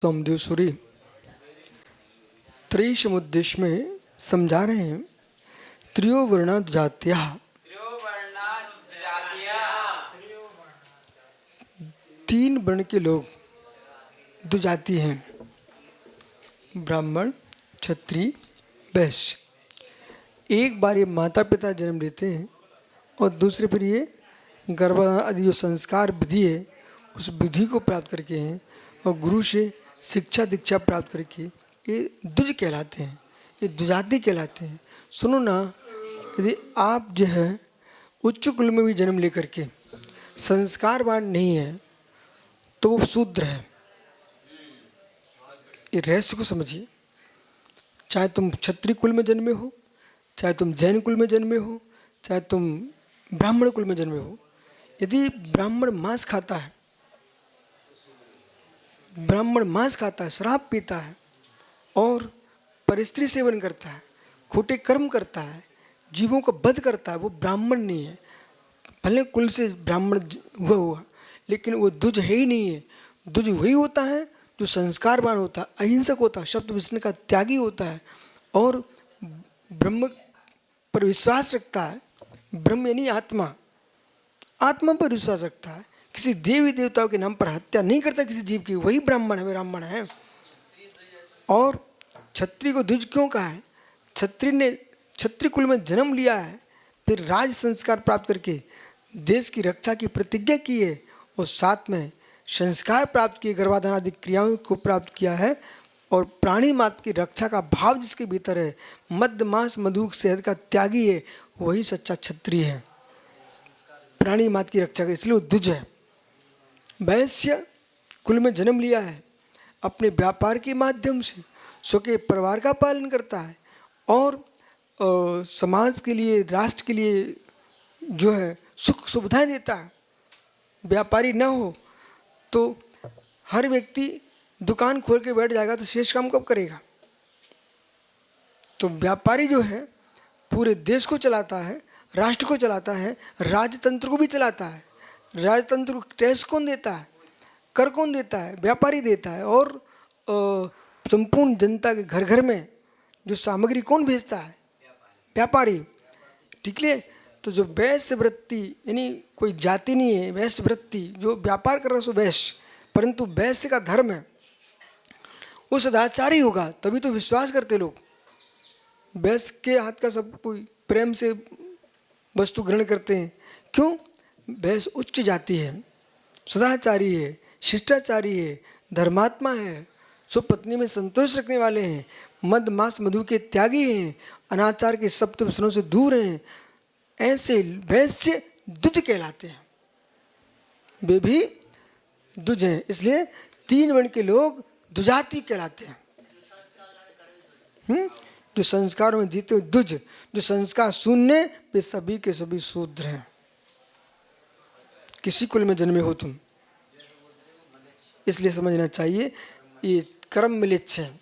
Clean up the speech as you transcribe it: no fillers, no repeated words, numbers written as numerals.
सोमदेवसुरी त्रयीसमुद्देश्य में समझा रहे हैं। त्रियो वर्णा जात्या, तीन वर्ण के लोग दो जाति हैं, ब्राह्मण, क्षत्रिय, वैश्य। एक बार ये माता पिता जन्म लेते हैं और दूसरे फिर ये गर्भाधान आदि जो संस्कार विधि है उस विधि को प्राप्त करके हैं और गुरु से शिक्षा दीक्षा प्राप्त करके ये द्विज कहलाते हैं, ये द्विजाति कहलाते हैं। सुनो ना, यदि आप जो है उच्च कुल में भी जन्म लेकर के संस्कारवान नहीं है तो वो शूद्र है। ये रहस्य को समझिए। चाहे तुम क्षत्रिय कुल में जन्मे हो, चाहे तुम जैन कुल में जन्मे हो, चाहे तुम ब्राह्मण कुल में जन्मे हो, यदि ब्राह्मण मांस खाता है, शराब पीता है और परस्त्री सेवन करता है, खोटे कर्म करता है, जीवों का वध करता है, वो ब्राह्मण नहीं है। भले कुल से ब्राह्मण हुआ लेकिन वो द्विज है ही नहीं है। द्विज वही होता है जो संस्कारवान होता है, अहिंसक होता है, शब्द विष्णु का त्यागी होता है और ब्रह्म पर विश्वास रखता है। ब्रह्म यानी आत्मा, आत्मा पर विश्वास रखता है, किसी देवी देवताओं के नाम पर हत्या नहीं करता किसी जीव की, वही ब्राह्मण है, ब्राह्मण है। और क्षत्रिय को द्विज क्यों कहा है? क्षत्रिय ने क्षत्रिय कुल में जन्म लिया है, फिर राज संस्कार प्राप्त करके देश की रक्षा की प्रतिज्ञा की है और साथ में संस्कार प्राप्त किए, गर्भाधान आदि क्रियाओं को प्राप्त किया है और प्राणी मात्र की रक्षा का भाव जिसके भीतर है, मद्य मांस मधु सेहत का त्यागी है, वही सच्चा क्षत्रिय है। प्राणी मात्र की रक्षा का, इसलिए वो द्विज है। वैश्य कुल में जन्म लिया है, अपने व्यापार के माध्यम से स्वके परिवार का पालन करता है और समाज के लिए, राष्ट्र के लिए जो है सुख सुविधाएं देता है। व्यापारी ना हो तो हर व्यक्ति दुकान खोल के बैठ जाएगा तो शेष काम कब करेगा? तो व्यापारी जो है पूरे देश को चलाता है, राष्ट्र को चलाता है, राजतंत्र को भी चलाता है। राजतंत्र को टैक्स कौन देता है? कर कौन देता है? व्यापारी देता है। और संपूर्ण जनता के घर घर में जो सामग्री कौन भेजता है? व्यापारी। ठीक है। तो जो वैश्य वृत्ति यानी कोई जाति नहीं है, वैश्य वृत्ति जो व्यापार कर रहा है सो वैश्य, परंतु वैश्य का धर्म है वो सदाचारी होगा, तभी तो विश्वास करते लोग। वैश्य के हाथ का सब कोई प्रेम से वस्तु ग्रहण करते हैं। क्यों? वैश्य उच्च जाति है, सदाचारी है, शिष्टाचारी है, धर्मात्मा है, स्वपत्नी में संतोष रखने वाले हैं, मद मांस मधु के त्यागी हैं, अनाचार के सप्त व्यसनों से दूर हैं। ऐसे वैश्य द्विज कहलाते हैं, वे भी द्विज हैं। इसलिए तीन वर्ण के लोग द्विजाति कहलाते हैं। जो संस्कारों में जीते हुए द्विज, जो संस्कार शून्य, वे सभी के सभी शूद्र हैं। किसी कुल में जन्मे हो तुम, इसलिए समझना चाहिए ये कर्म मिलेच्छ है।